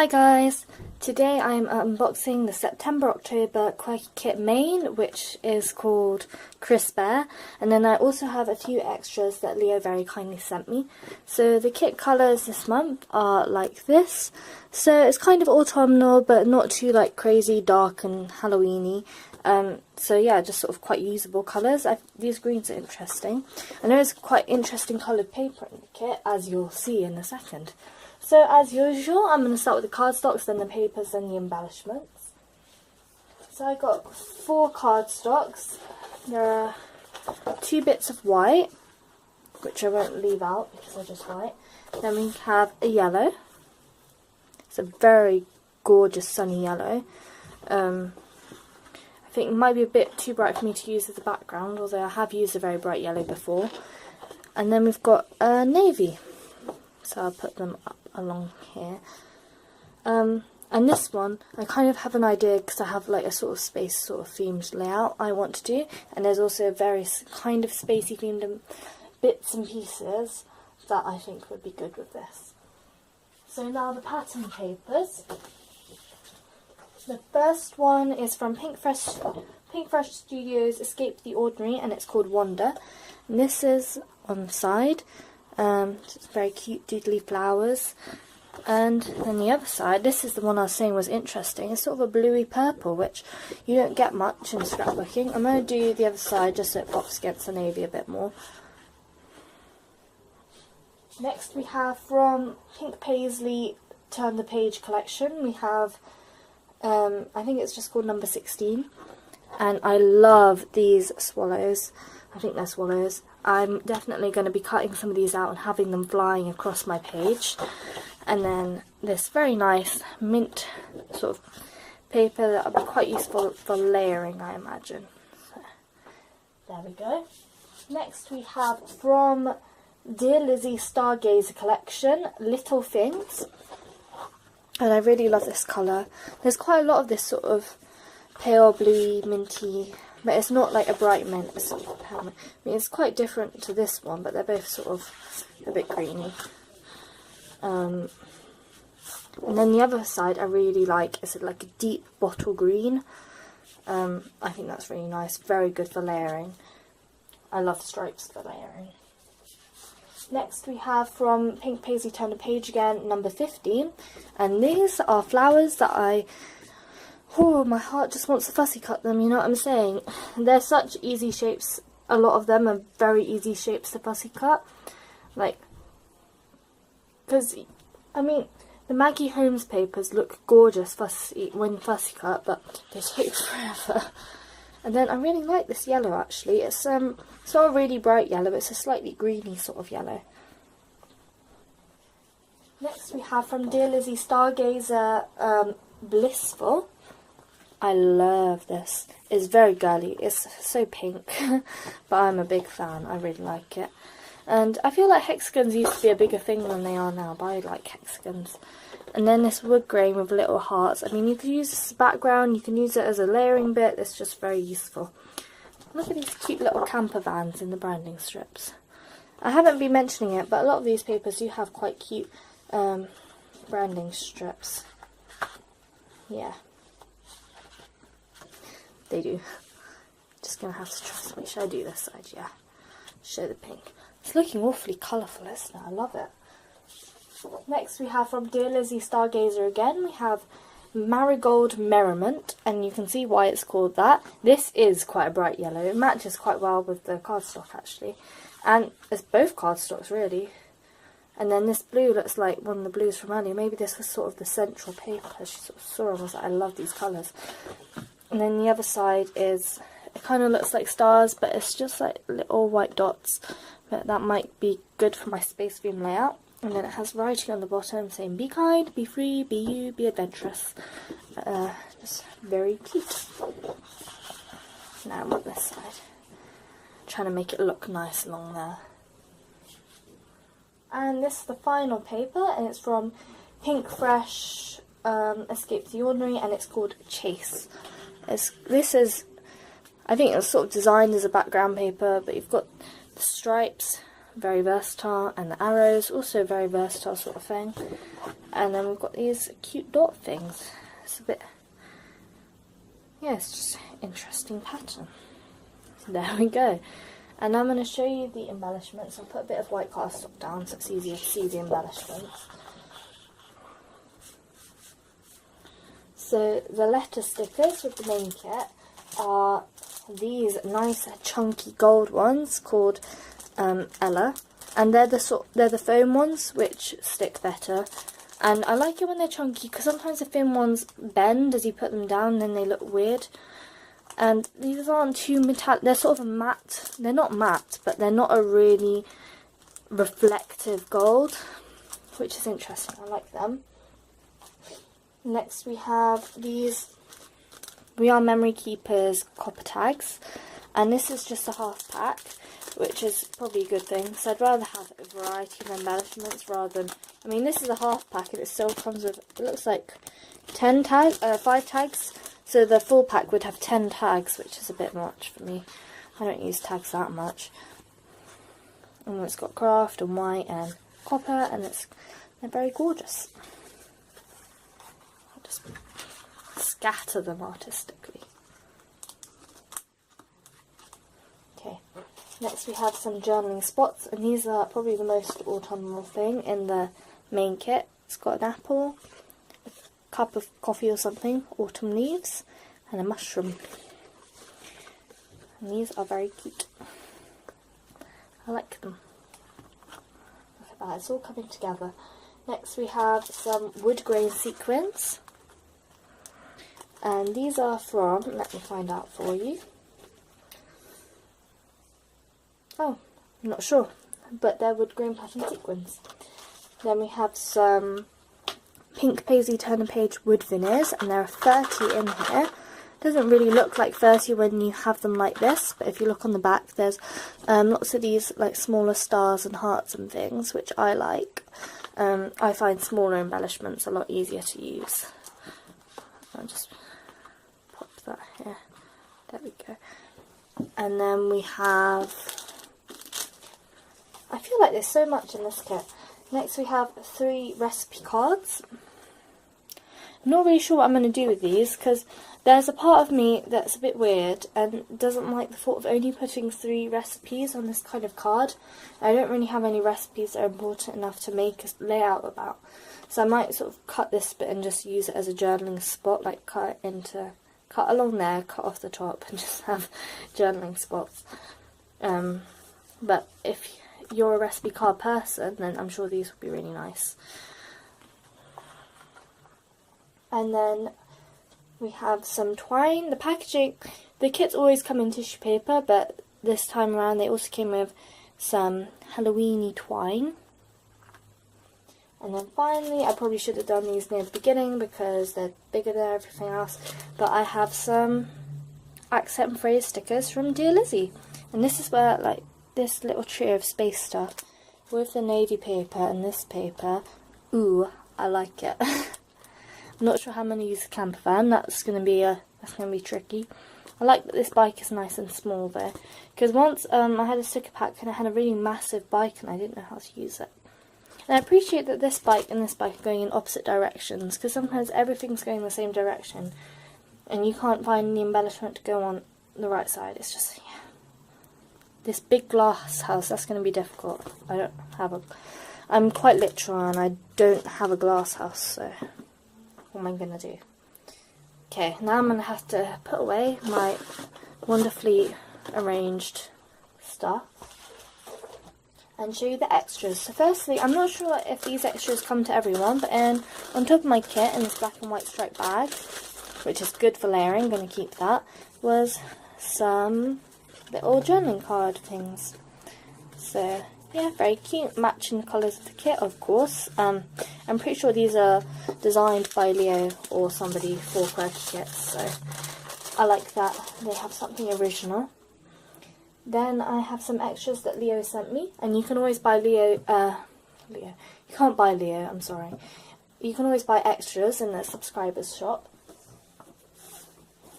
Hi guys! Today I'm unboxing the September-October Quirky Kit main, which is called Crisp Air, and then I also have a few extras that Leo very kindly sent me. So the kit colours this month are like this, so it's kind of autumnal but not too like crazy dark and Halloweeny. So yeah, just sort of quite usable colours. These greens are interesting, and there is quite interesting coloured paper in the kit, as you'll see in a second. So as usual, I'm going to start with the cardstocks, then the papers, then the embellishments. So I got 4 cardstocks. There are 2 bits of white, which I won't leave out because they're just white. Then we have a yellow. It's a very gorgeous sunny yellow. I think it might be a bit too bright for me to use as a background, although I have used a very bright yellow before. And then we've got a navy. So I'll put them up along here. And this one, I kind of have an idea because I have like a sort of space sort of themed layout I want to do. And there's also various kind of spacey themed bits and pieces that I think would be good with this. So now the pattern papers. The first one is from Pink Fresh Studios Escape the Ordinary, and it's called Wonder. And this is on the side. It's very cute doodly flowers. And then the other side, this is the one I was saying was interesting. It's sort of a bluey purple, which you don't get much in scrapbooking. I'm going to do the other side just so it pops against the navy a bit more. Next we have from Pink Paisley Turn the Page collection. We have, I think it's just called number 16. And I love these swallows. I think they're swallows. I'm definitely going to be cutting some of these out and having them flying across my page. And then this very nice mint sort of paper that will be quite useful for layering, I imagine. So, there we go. Next we have from Dear Lizzie Stargazer collection, Little Things. And I really love this colour. There's quite a lot of this sort of pale bluey minty, but it's not like a bright mint. It's, it's quite different to this one, but they're both sort of a bit greeny. And then the other side I really like is like a deep bottle green. I think that's really nice, very good for layering. I love stripes for layering. Next we have from Pink Paisley Turn the Page again, number 15. And these are flowers that oh, my heart just wants to fussy cut them, you know what I'm saying? They're such easy shapes. A lot of them are very easy shapes to fussy cut. Like, because, I mean, the Maggie Holmes papers look gorgeous when fussy cut, but they take forever. And then I really like this yellow actually. It's not a really bright yellow, it's a slightly greeny sort of yellow. Next we have from Dear Lizzie Stargazer, Blissful. I love this. It's very girly. It's so pink, but I'm a big fan. I really like it. And I feel like hexagons used to be a bigger thing than they are now, but I like hexagons. And then this wood grain with little hearts. I mean, you can use this as a background, you can use it as a layering bit. It's just very useful. Look at these cute little camper vans in the branding strips. I haven't been mentioning it, but a lot of these papers do have quite cute branding strips. Yeah. They do. Just gonna have to trust me. Should I do this side? Yeah. Show the pink. It's looking awfully colourful, isn't it? I love it. Next we have from Dear Lizzie Stargazer again. We have Marigold Merriment, and you can see why it's called that. This is quite a bright yellow. It matches quite well with the cardstock actually. And it's both cardstocks really. And then this blue looks like one of the blues from earlier. Maybe this was sort of the central paper she sort of saw and was like, I love these colours. And then the other side is, it kind of looks like stars, but it's just like little white dots. But that might be good for my space theme layout. And then it has writing on the bottom saying, be kind, be free, be you, be adventurous. Just very cute. Now I'm on this side. Trying to make it look nice along there. And this is the final paper, and it's from Pink Fresh Escape the Ordinary, and it's called Chase. This is, I think it's sort of designed as a background paper, but you've got the stripes, very versatile, and the arrows, also very versatile sort of thing. And then we've got these cute dot things. It's a bit, yeah, it's just an interesting pattern. There we go. And I'm going to show you the embellishments. I'll put a bit of white cardstock down so it's easier to see the embellishments. So the letter stickers with the main kit are these nice chunky gold ones called Ella, and they're the foam ones which stick better. And I like it when they're chunky because sometimes the thin ones bend as you put them down and then they look weird. And these aren't too metallic, they're sort of a matte, they're not matte, but they're not a really reflective gold, which is interesting. I like them. Next we have these We Are Memory Keepers copper tags, and this is just a half pack, which is probably a good thing, so I'd rather have a variety of embellishments rather than, I mean, this is a half pack and it still comes with, it looks like 5 tags, so the full pack would have 10 tags, which is a bit much for me. I don't use tags that much. And it's got craft and white and copper, and they're very gorgeous. I'll just scatter them artistically. Okay, next we have some journaling spots, and these are probably the most autumnal thing in the main kit. It's got an apple, a cup of coffee or something, autumn leaves, and a mushroom. And these are very cute. I like them. Look at that, it's all coming together. Next we have some wood grain sequins. And these are from, let me find out for you. Oh, I'm not sure, but they're wood grain pattern sequins. Then we have some pink paisley turn page wood veneers, and there are 30 in here. Doesn't really look like 30 when you have them like this, but if you look on the back, there's lots of these like smaller stars and hearts and things, which I like. I find smaller embellishments a lot easier to use. I'll just pop that here. There we go. And then we have, I feel like there's so much in this kit. Next we have 3 recipe cards. I'm not really sure what I'm going to do with these, because there's a part of me that's a bit weird and doesn't like the thought of only putting 3 recipes on this kind of card. I don't really have any recipes that are important enough to make a layout about. So I might sort of cut this bit and just use it as a journaling spot, like cut along there, cut off the top, and just have journaling spots. But if you're a recipe card person, then I'm sure these would be really nice. And then we have some twine. The packaging, the kits always come in tissue paper, but this time around they also came with some Halloweeny twine. And then finally, I probably should have done these near the beginning because they're bigger than everything else, but I have some accent and phrase stickers from Dear Lizzie. And this is where, like, this little trio of space stuff with the navy paper and this paper. Ooh, I like it. I'm not sure how I'm going to use the camper van. That's going to be tricky. I like that this bike is nice and small though, because once I had a sticker pack and I had a really massive bike and I didn't know how to use it. And I appreciate that this bike and this bike are going in opposite directions, because sometimes everything's going the same direction and you can't find the embellishment to go on the right side. It's just, yeah. This big glass house, that's going to be difficult. I'm quite literal and I don't have a glass house, so what am I going to do? Okay, now I'm going to have to put away my wonderfully arranged stuff and show you the extras. So firstly, I'm not sure if these extras come to everyone, but on top of my kit in this black and white striped bag, which is good for layering, I'm going to keep that, was some little journaling card things. So yeah, very cute, matching the colours of the kit, of course. I'm pretty sure these are designed by Leo or somebody for Quirky kits, so I like that they have something original. Then I have some extras that Leo sent me, and you can always buy you can't buy Leo, I'm sorry. You can always buy extras in the subscribers shop.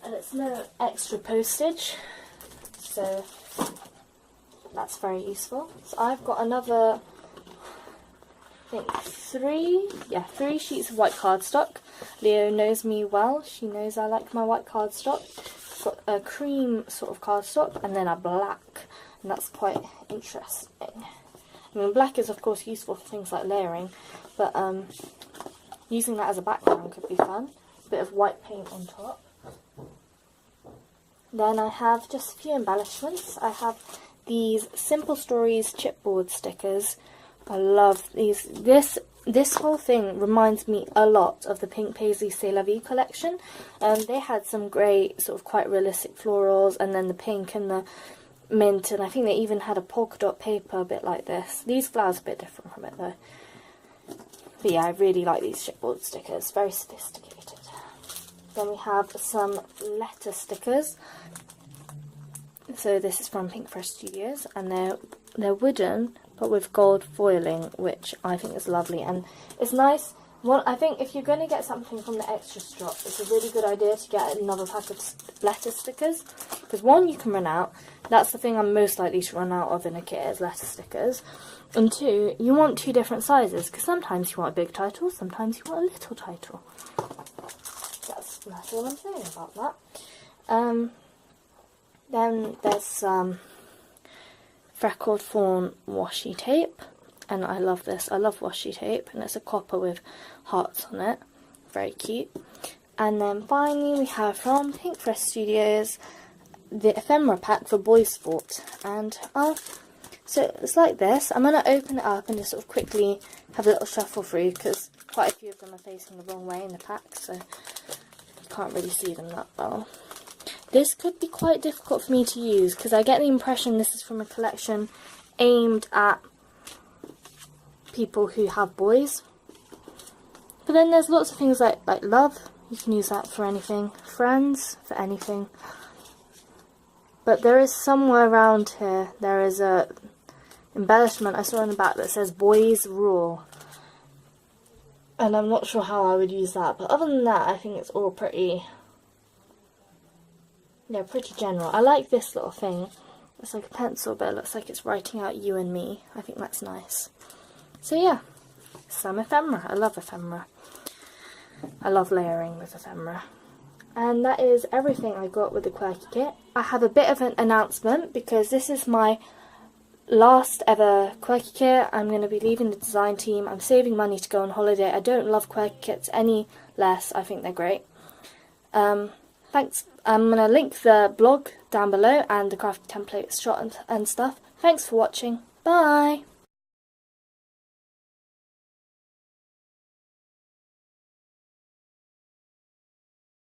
And it's no extra postage, so That's very useful. So I've got another, I think three sheets of white cardstock. Leo knows me well. She knows I like my white cardstock. I've got a cream sort of cardstock and then a black, and that's quite interesting. I mean, black is of course useful for things like layering, but using that as a background could be fun. A bit of white paint on top. Then I have just a few embellishments. I have these Simple Stories chipboard stickers. I love these. This whole thing reminds me a lot of the Pink Paisley C'est La Vie collection. They had some great sort of quite realistic florals, and then the pink and the mint, and I think they even had a polka dot paper a bit like this. These flowers are a bit different from it though. But yeah, I really like these chipboard stickers, very sophisticated. Then we have some letter stickers. So this is from Pink Fresh Studios, and they're wooden but with gold foiling, which I think is lovely and it's nice. Well, I think if you're going to get something from the extra shop, it's a really good idea to get another pack of letter stickers, because one, you can run out. That's the thing I'm most likely to run out of in a kit, is letter stickers. And two, you want two different sizes, because sometimes you want a big title, sometimes you want a little title. That's all I'm saying about that. Then there's some freckled fawn washi tape. And I love this. I love washi tape, and it's a copper with hearts on it. Very cute. And then finally we have from Pink Fresh Studios the ephemera pack for Boys Sport. And so it's like this. I'm going to open it up and just sort of quickly have a little shuffle through, because quite a few of them are facing the wrong way in the pack, so you can't really see them that well. This could be quite difficult for me to use, because I get the impression this is from a collection aimed at people who have boys. But then there's lots of things like love, you can use that for anything, friends, for anything. But there is somewhere around here, there is a embellishment I saw in the back that says boys rule, and I'm not sure how I would use that, but other than that I think it's all pretty general. I like this little thing. It's like a pencil, but it looks like it's writing out you and me. I think that's nice. So yeah, some ephemera. I love ephemera. I love layering with ephemera. And that is everything I got with the Quirky kit. I have a bit of an announcement, because this is my last ever Quirky kit. I'm going to be leaving the design team. I'm saving money to go on holiday. I don't love Quirky kits any less. I think they're great. Thanks. I'm going to link the blog down below and the crafting templates shot and stuff. Thanks for watching. Bye!